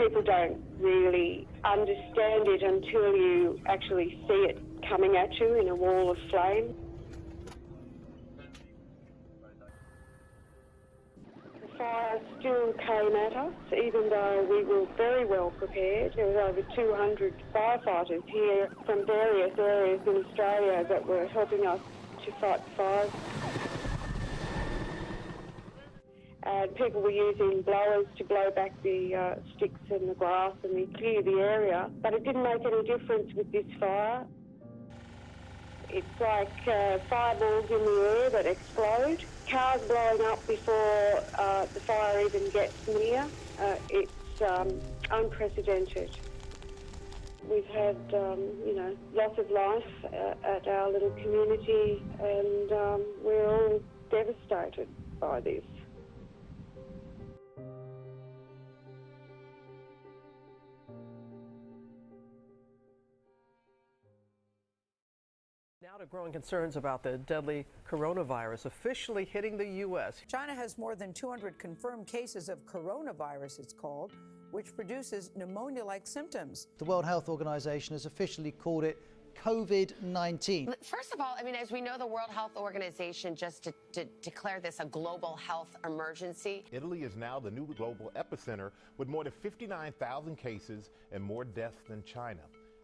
People don't really understand it until you actually see it coming at you in a wall of flame. The fire still came at us, even though we were very well prepared. There were over 200 firefighters here from various areas in Australia that were helping us to fight the fires. And people were using blowers to blow back the sticks and the grass and clear the area. But it didn't make any difference with this fire. It's like fireballs in the air that explode. Cars blowing up before the fire even gets near. It's unprecedented. We've had, loss of life at our little community, and we're all devastated by this. Now to growing concerns about the deadly coronavirus officially hitting the U.S. China has more than 200 confirmed cases of coronavirus, it's called, which produces pneumonia-like symptoms. The World Health Organization has officially called it COVID-19. First of all, as we know, the World Health Organization just declared this a global health emergency. Italy is now the new global epicenter with more than 59,000 cases and more deaths than China.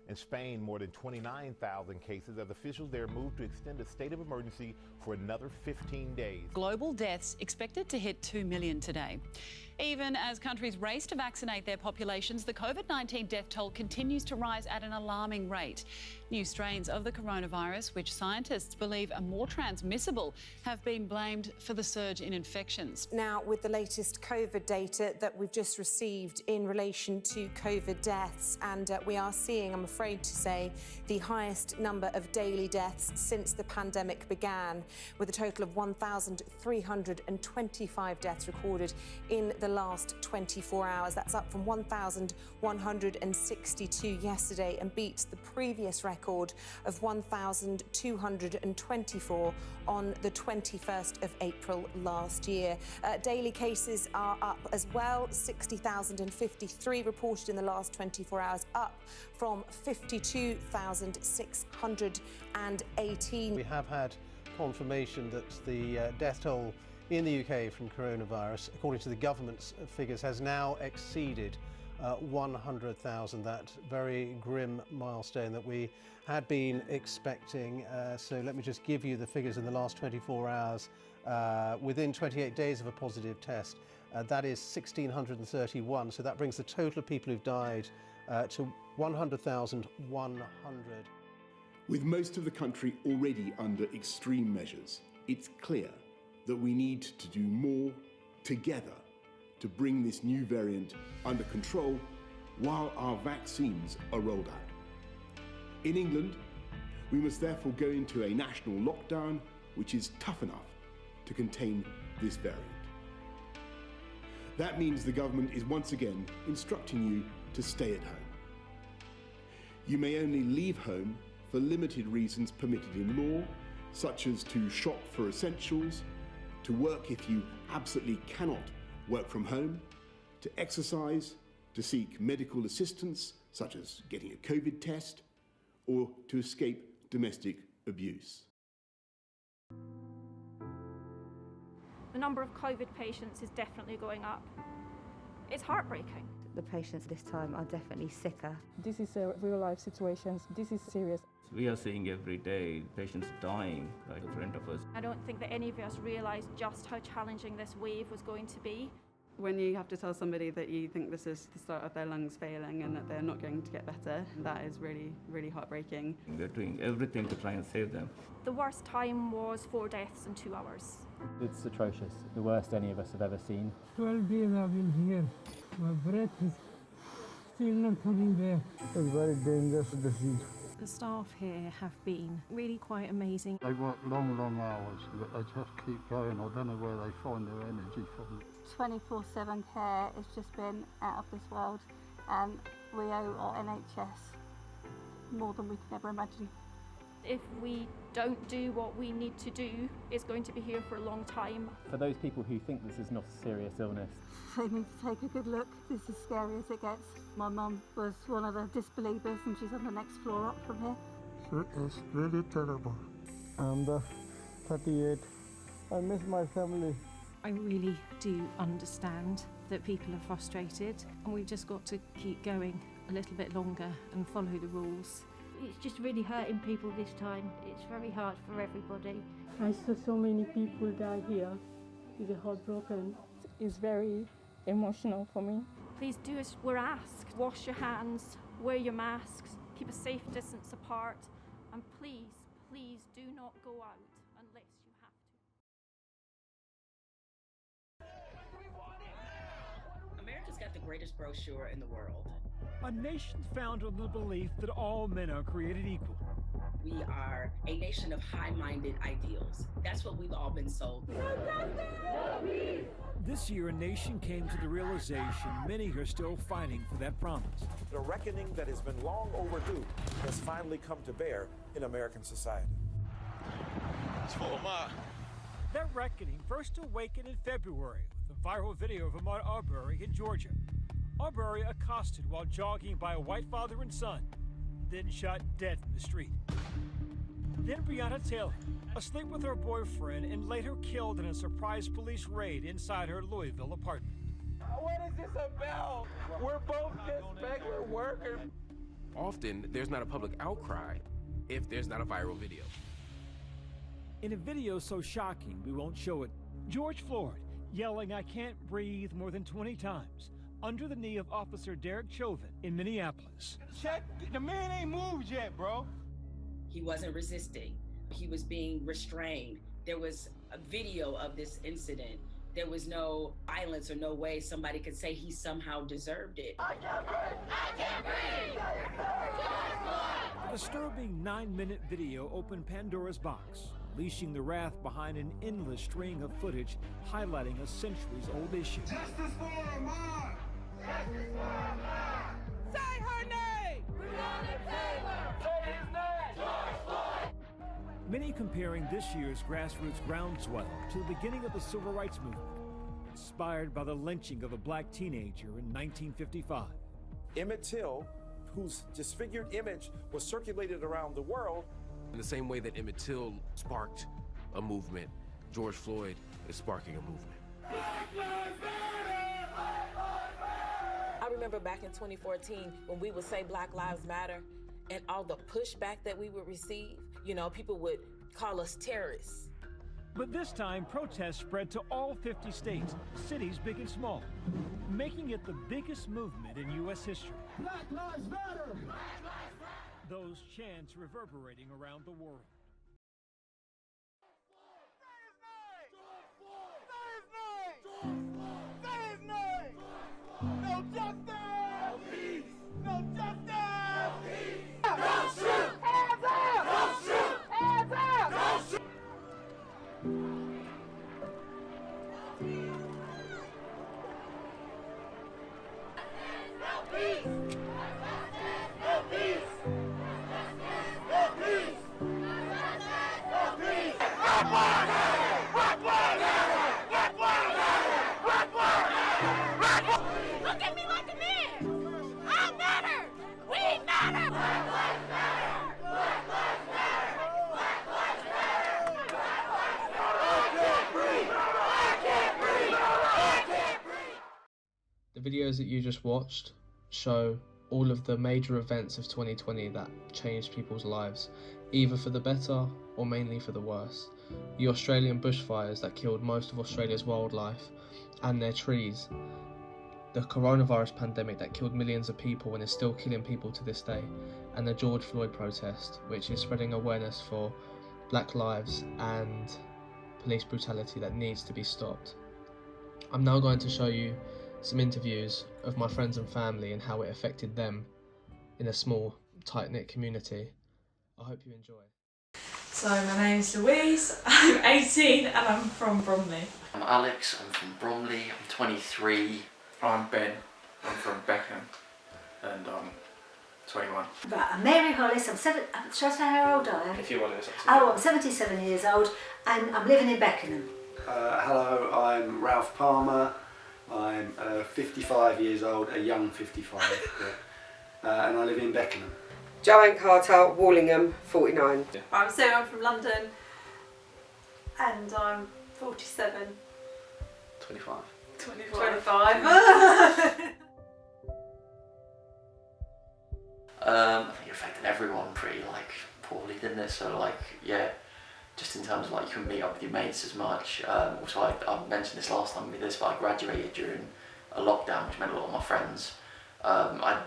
In Spain, more than 29,000 cases as officials there moved to extend a state of emergency for another 15 days. Global deaths expected to hit 2 million today. Even as countries race to vaccinate their populations, the COVID-19 death toll continues to rise at an alarming rate. New strains of the coronavirus, which scientists believe are more transmissible, have been blamed for the surge in infections. Now, with the latest COVID data that we've just received in relation to COVID deaths, and we are seeing, I'm afraid to say, the highest number of daily deaths since the pandemic began, with a total of 1,325 deaths recorded in the last 24 hours. That's up from 1,162 yesterday and beats the previous record of 1,224 on the 21st of April last year. Daily cases are up as well, 60,053 reported in the last 24 hours, up from 52,618. We have had confirmation that the death toll in the UK from coronavirus, according to the government's figures, has now exceeded 100,000, that very grim milestone that we had been expecting. So let me just give you the figures in the last 24 hours. Within 28 days of a positive test, that is 1,631. So that brings the total of people who've died to 100,100. With most of the country already under extreme measures, it's clear that we need to do more together to bring this new variant under control while our vaccines are rolled out. In England, we must therefore go into a national lockdown which is tough enough to contain this variant. That means the government is once again instructing you to stay at home. You may only leave home for limited reasons permitted in law, such as to shop for essentials, to work if you absolutely cannot work from home, to exercise, to seek medical assistance, such as getting a COVID test, or to escape domestic abuse. The number of COVID patients is definitely going up. It's heartbreaking. The patients this time are definitely sicker. This is a real-life situation. This is serious. We are seeing every day patients dying right in front of us. I don't think that any of us realised just how challenging this wave was going to be. When you have to tell somebody that you think this is the start of their lungs failing and that they're not going to get better, that is really, really heartbreaking. We're doing everything to try and save them. The worst time was 4 deaths in 2 hours. It's atrocious, the worst any of us have ever seen. 12 days I've been here. My breath is still not coming back. It's very dangerous disease. The staff here have been really quite amazing. They work long, long hours, but they just keep going. I don't know where they find their energy from. 24/7 care has just been out of this world, and we owe our NHS more than we can ever imagine. If we don't do what we need to do, it's going to be here for a long time. For those people who think this is not a serious illness, They need to take a good look. This is as scary as it gets. My mum was one of the disbelievers and she's on the next floor up from here. It's really terrible. I'm the 38. I miss my family. I really do understand that people are frustrated, and we've just got to keep going a little bit longer and follow the rules. It's just really hurting people this time. It's very hard for everybody. I saw so many people die here. It's heartbroken. It's very emotional for me. Please do as we're asked. Wash your hands, wear your masks, keep a safe distance apart, and please, please do not go out unless you have to. America's got the greatest brochure in the world. A nation founded on the belief that all men are created equal. We are a nation of high-minded ideals. That's what we've all been sold. This year, a nation came to the realization many are still fighting for that promise. The reckoning that has been long overdue has finally come to bear in American society. That reckoning first awakened in February with a viral video of Ahmaud Arbery in Georgia. Arbery accosted while jogging by a white father and son, then shot dead in the street. Then Breonna Taylor, asleep with her boyfriend and later killed in a surprise police raid inside her Louisville apartment. What is this about? We're both just regular workers. Often, there's not a public outcry if there's not a viral video. In a video so shocking we won't show it, George Floyd yelling "I can't breathe" more than 20 times under the knee of Officer Derek Chauvin in Minneapolis. Check, the man ain't moved yet, bro. He wasn't resisting. He was being restrained. There was a video of this incident. There was no violence or no way somebody could say he somehow deserved it. I can't breathe! I can't breathe! A disturbing 9-minute video opened Pandora's box, unleashing the wrath behind an endless string of footage highlighting a centuries-old issue. Justice for Ahmaud! Justice for Ahmaud! Say her name! Breonna Taylor! Say his name! George Floyd! Many comparing this year's grassroots groundswell to the beginning of the Civil Rights Movement, inspired by the lynching of a black teenager in 1955. Emmett Till, whose disfigured image was circulated around the world. In the same way that Emmett Till sparked a movement, George Floyd is sparking a movement. Black Lives Matter! Black Lives Matter! I remember back in 2014 when we would say Black Lives Matter and all the pushback that we would receive. You know, people would call us terrorists. But this time, protests spread to all 50 states, cities big and small, making it the biggest movement in U.S. history. Black Lives Matter! Black Lives Matter! Those chants reverberating around the world. No justice! No peace! No justice! No peace! Don't shoot! Hands up! Don't shoot! Hands up! Don't shoot! No peace! No peace! No peace! No peace! Black Lives Matter! Black Lives Matter! Black Lives Matter! Black Lives Matter! Look at me like a man! I matter! We matter! Black Lives Matter! Black Lives Matter! Black Lives Matter! Black Lives Matter! I can't breathe! I can't breathe! I can't breathe! The videos that you just watched show all of the major events of 2020 that changed people's lives, either for the better or mainly for the worse. The Australian bushfires that killed most of Australia's wildlife and their trees. The coronavirus pandemic that killed millions of people and is still killing people to this day. And the George Floyd protest, which is spreading awareness for black lives and police brutality that needs to be stopped. I'm now going to show you some interviews of my friends and family and how it affected them in a small, tight-knit community. I hope you enjoy. So my name's Louise, I'm 18 and I'm from Bromley. I'm Alex, I'm from Bromley, I'm 23. I'm Ben, I'm from Beckham and I'm 21. Right, I'm Mary Hollis. I'm shall I say how old I am? If you want to. Oh, I'm 77 years old and I'm living in Beckenham. Hello, I'm Ralph Palmer. I'm 55 years old, a young 55, and I live in Beckenham. Joanne Carter, Wallingham, 49. I'm Sue, I'm from London, and I'm 47. 25. 25. I think it affected everyone pretty poorly, didn't it? So yeah, just in terms of you couldn't meet up with your mates as much. Also, I mentioned this last time we did this, but I graduated during a lockdown, which meant a lot of my friends.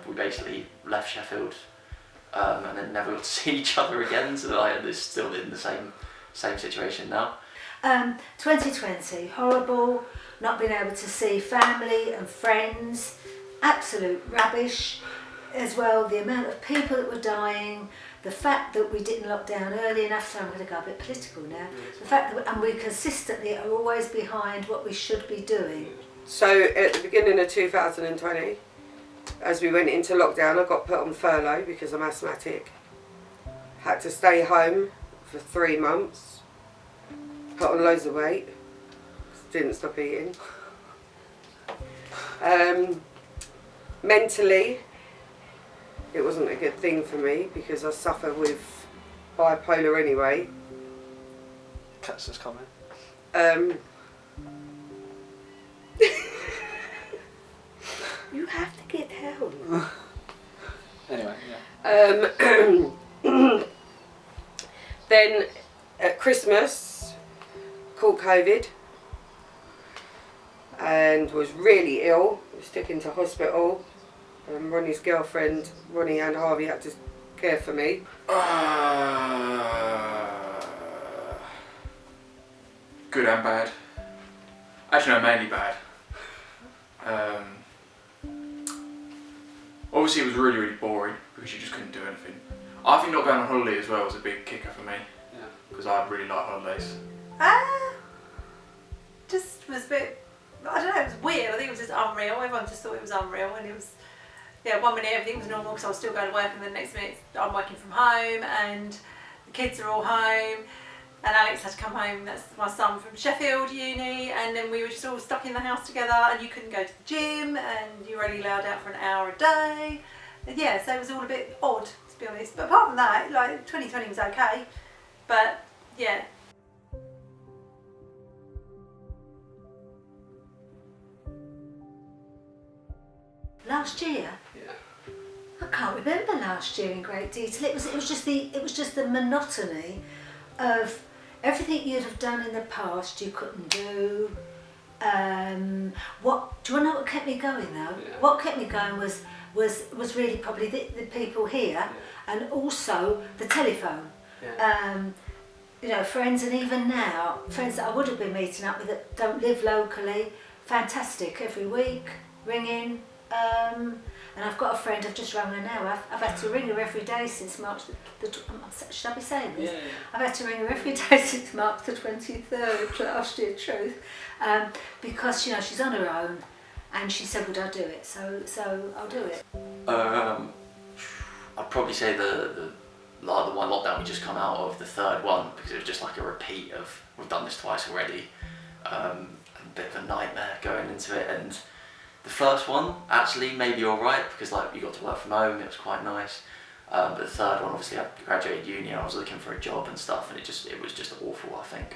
We basically left Sheffield and then never got to see each other again. So they're still in the same situation now. 2020, horrible. Not being able to see family and friends, absolute rubbish. As well, the amount of people that were dying, the fact that we didn't lock down early enough, so I'm going to go a bit political now, the fact that we consistently are always behind what we should be doing. So at the beginning of 2020, as we went into lockdown, I got put on furlough because I'm asthmatic. Had to stay home for 3 months, put on loads of weight, didn't stop eating. Mentally, it wasn't a good thing for me because I suffer with bipolar anyway. Cancer's coming. You have to get down. Anyway, yeah. Then at Christmas, caught COVID and was really ill. Was taken to hospital. Ronnie's girlfriend, Ronnie and Harvey, had to care for me. Good and bad. Actually, no, mainly bad. Obviously, it was really, really boring because you just couldn't do anything. I think not going on holiday as well was a big kicker for me because I really like holidays. Just was a bit, I don't know, it was weird. I think it was just unreal. Everyone just thought it was unreal, and it was, yeah, 1 minute everything was normal because I was still going to work, and then the next minute I'm working from home and the kids are all home, and Alex had to come home, that's my son from Sheffield Uni, and then we were just all stuck in the house together, and you couldn't go to the gym, and you were only allowed out for an hour a day. And yeah, so it was all a bit odd, to be honest. But apart from that, 2020 was okay. But yeah. Last year? I can't remember last year in great detail. It was just the monotony of everything you'd have done in the past you couldn't do. Do you want to know what kept me going though? Yeah. What kept me going was really probably the people here, and also the telephone. Friends, and even now, friends that I would have been meeting up with that don't live locally, fantastic every week, ringing. And I've got a friend, I've just rung her now, I've had to ring her every day since March should I be saying this? Yeah. I've had to ring her every day since March the 23rd, last year, truth, because she's on her own, and she said, would I do it? So I'll do it. I'd probably say the one lockdown we just come out of, the third one, because it was just like a repeat of, we've done this twice already, a bit of a nightmare going into it. And the first one actually maybe alright because you got to work from home, it was quite nice. But the third one, obviously I graduated uni and I was looking for a job and stuff, and it was just awful, I think.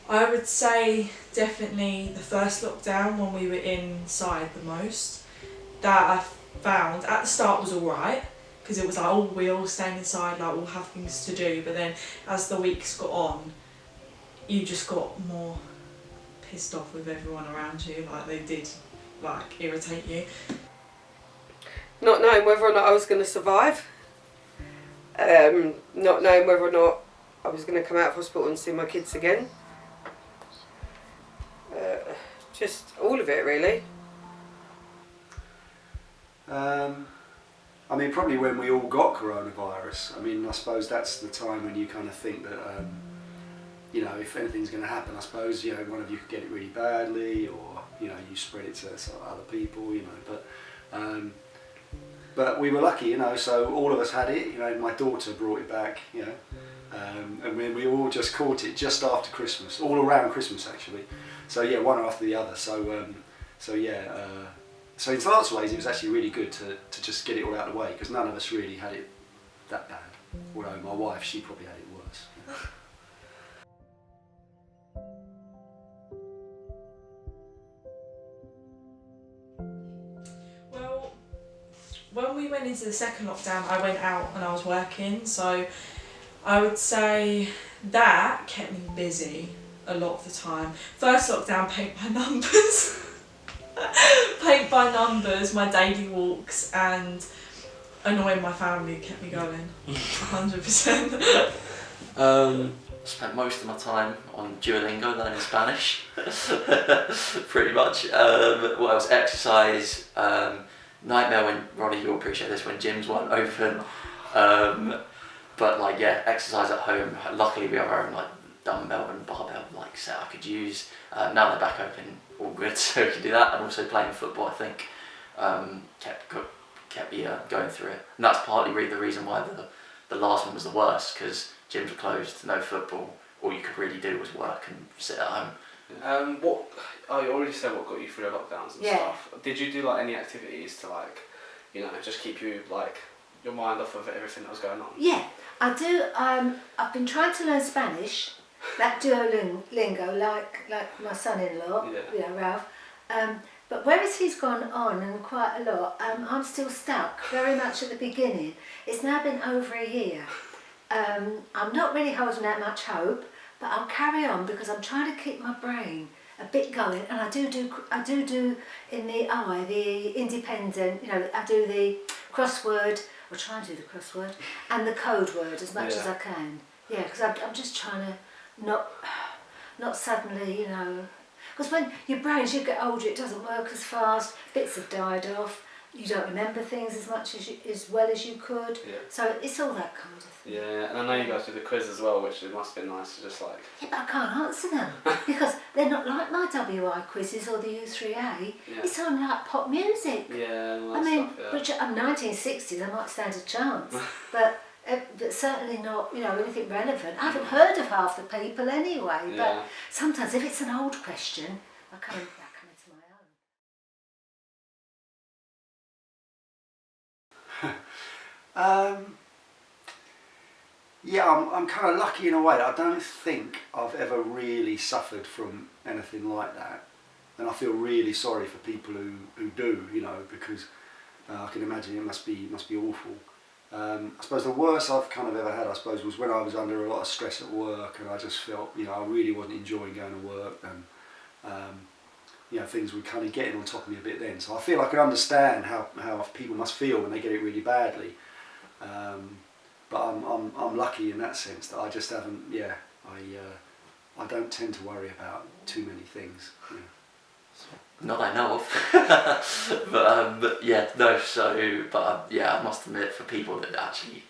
I would say definitely the first lockdown when we were inside the most. That I found at the start was alright because it was like, oh, we all staying inside, we'll have things to do. But then as the weeks got on, you just got more pissed off with everyone around you, they did irritate you. Not knowing whether or not I was going to survive, not knowing whether or not I was going to come out of hospital and see my kids again, just all of it really. Probably when we all got coronavirus. I suppose that's the time when you kind of think that if anything's going to happen, I suppose, one of you could get it really badly, or, you spread it to other people, but but we were lucky, you know. So all of us had it. You know, my daughter brought it back, you know, and we all just caught it just after Christmas, all around Christmas actually. So yeah, one after the other. So so in lots of ways it was actually really good to just get it all out of the way, because none of us really had it that bad. Although my wife, she probably had it worse. Well, when we went into the second lockdown, I went out and I was working, so I would say that kept me busy a lot of the time. First lockdown, paint by numbers. Paint by numbers, my daily walks, and annoying my family kept me going. 100%. Spent most of my time on Duolingo learning Spanish, pretty much. What else? Exercise. Nightmare when, Ronnie, you'll appreciate this, when gyms weren't open. But like, yeah, exercise at home. Luckily we have our own like dumbbell and barbell like set I could use. Now they're back open, all good, so we can do that. And also playing football, I think, kept me going through it. And that's partly the reason why the last one was the worst, because gyms were closed, no football. All you could really do was work and sit at home. You already said what got you through the lockdowns and stuff. Did you do like any activities to like, you know, just keep you like your mind off of everything that was going on? Yeah, I do. I've been trying to learn Spanish, that Duolingo, like my son-in-law, you know, Ralph. But whereas he's gone on and quite a lot, I'm still stuck very much at the beginning. It's now been over a year. I'm not really holding out much hope, but I'll carry on because I'm trying to keep my brain a bit going, and I do in the independent, you know, I do the crossword, or try and do the crossword, and the code word as much as I can. Yeah, because I'm just trying to not suddenly, you know, because when your brain, as you get older, it doesn't work as fast, bits have died off, you don't remember things as well as you could, so it's all that kind of thing. Yeah, and I know you guys do the quiz as well, which it must have been nice to just like... Yeah, but I can't answer them, because they're not like my WI quizzes or the U3A, it's on like pop music. Yeah, and all I that mean, stuff, which I'm 1960s, I might stand a chance, but certainly not, you know, anything relevant. I haven't heard of half the people anyway, but sometimes if it's an old question, I come into my own. Yeah, I'm kind of lucky in a way. I don't think I've ever really suffered from anything like that, and I feel really sorry for people who do, you know, because I can imagine it must be awful. I suppose the worst I've kind of ever had, I suppose, was when I was under a lot of stress at work, and I just felt, you know, I really wasn't enjoying going to work, and you know, things were kind of getting on top of me a bit then. So I feel I can understand how people must feel when they get it really badly. But I'm lucky in that sense that I just haven't. Yeah, I don't tend to worry about too many things. You know. Not I know of. but yeah, no. So, but yeah, I must admit, for people that actually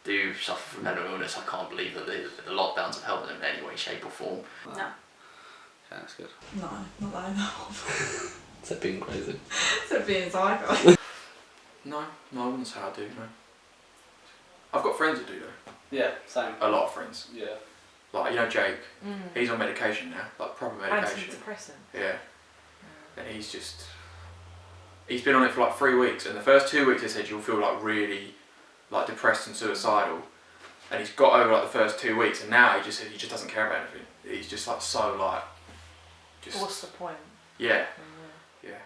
do suffer from mental illness, I can't believe that the lockdowns have helped them in any way, shape, or form. No. Yeah, that's good. No, not that I know of. Is that being crazy? Except being psycho. No, I wouldn't say I do, no. I've got friends that do though. Yeah, same. A lot of friends. Yeah. Like, you know Jake, he's on medication now, like proper medication. Antidepressant. Yeah. And he's been on it for like 3 weeks, and the first 2 weeks they said you'll feel like really like depressed and suicidal. And he's got over like the first 2 weeks, and now he just doesn't care about anything. He's just like so like just What's the point? Yeah. Yeah.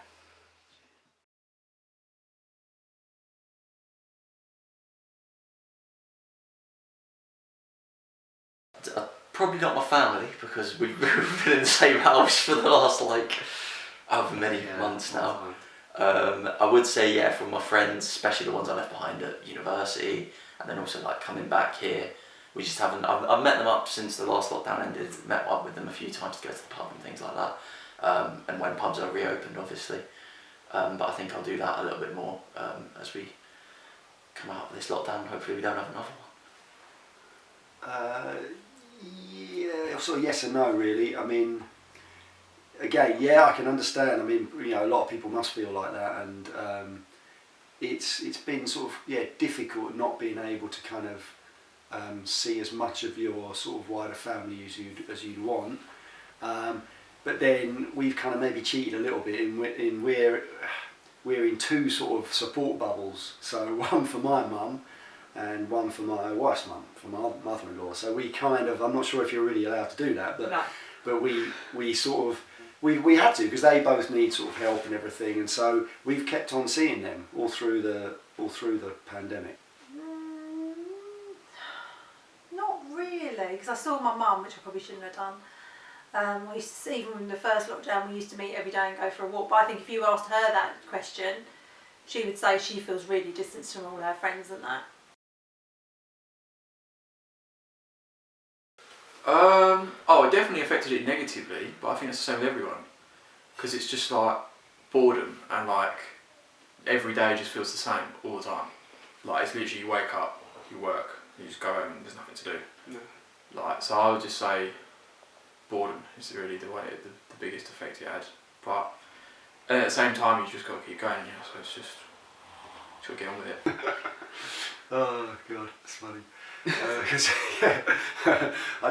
Probably not my family, because we've been in the same house for the last like however many months now. I would say, yeah, from my friends, especially the ones I left behind at university, and then also like coming back here, we just haven't. I've met them up since the last lockdown ended. Met up with them a few times to go to the pub and things like that, and when pubs are reopened, obviously. But I think I'll do that a little bit more as we come out of this lockdown. Hopefully, we don't have another one. Yeah, sort of yes and no, really. I mean, again, yeah, I can understand. I mean, you know, a lot of people must feel like that, and it's been sort of difficult not being able to kind of see as much of your sort of wider family as you'd want. But then we've kind of maybe cheated a little bit in we're in two sort of support bubbles. So one for my mum and one for my wife's mum, for my mother-in-law. So we kind of, I'm not sure if you're really allowed to do that, but No. but we sort of we had to, because they both need sort of help and everything, and so we've kept on seeing them all through the pandemic. Not really, because I saw my mum, which I probably shouldn't have done. We used to, even in the first lockdown, we used to meet every day and go for a walk. But I think if you asked her that question, she would say she feels really distanced from all her friends and that. Oh, it definitely affected it negatively, but I think it's the same with everyone. Because it's just like boredom, and like every day just feels the same all the time. Like it's literally you wake up, you work, you just go home and there's nothing to do. No. Like, so I would just say boredom is really the biggest effect it had. But at the same time, you just got to keep going, you know, so it's just got to get on with it. Oh God, that's funny. I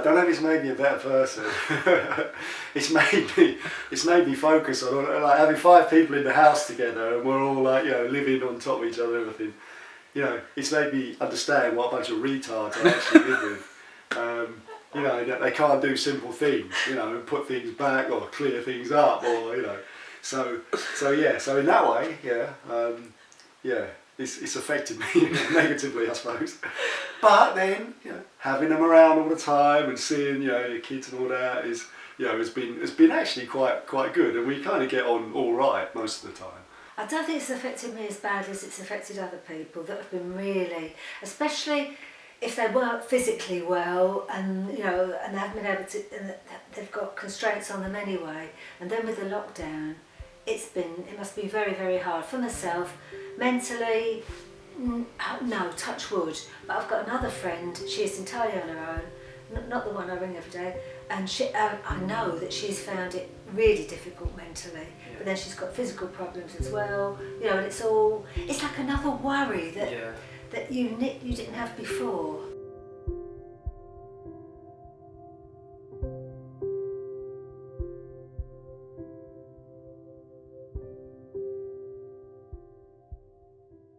don't know if it's made me a better person. It's made me focus on like having 5 people in the house together, and we're all like, you know, living on top of each other and everything. You know, it's made me understand what a bunch of retards I actually live with. You know, that they can't do simple things, you know, and put things back or clear things up, or you know, so yeah. So in that way, yeah. It's affected me negatively, I suppose. But then, you know, having them around all the time and seeing, you know, your kids and all that is, you know, it's been actually quite good, and we kind of get on all right most of the time. I don't think it's affected me as badly as it's affected other people that have been really, especially if they weren't physically well, and you know, and they haven't been able to, and they've got constraints on them anyway, and then with the lockdown, it must be very, very hard for myself. Mentally, no, touch wood, but I've got another friend, she is entirely on her own, not the one I ring every day, and I know that she's found it really difficult mentally, but then she's got physical problems as well, you know, and it's like another worry that you didn't have before.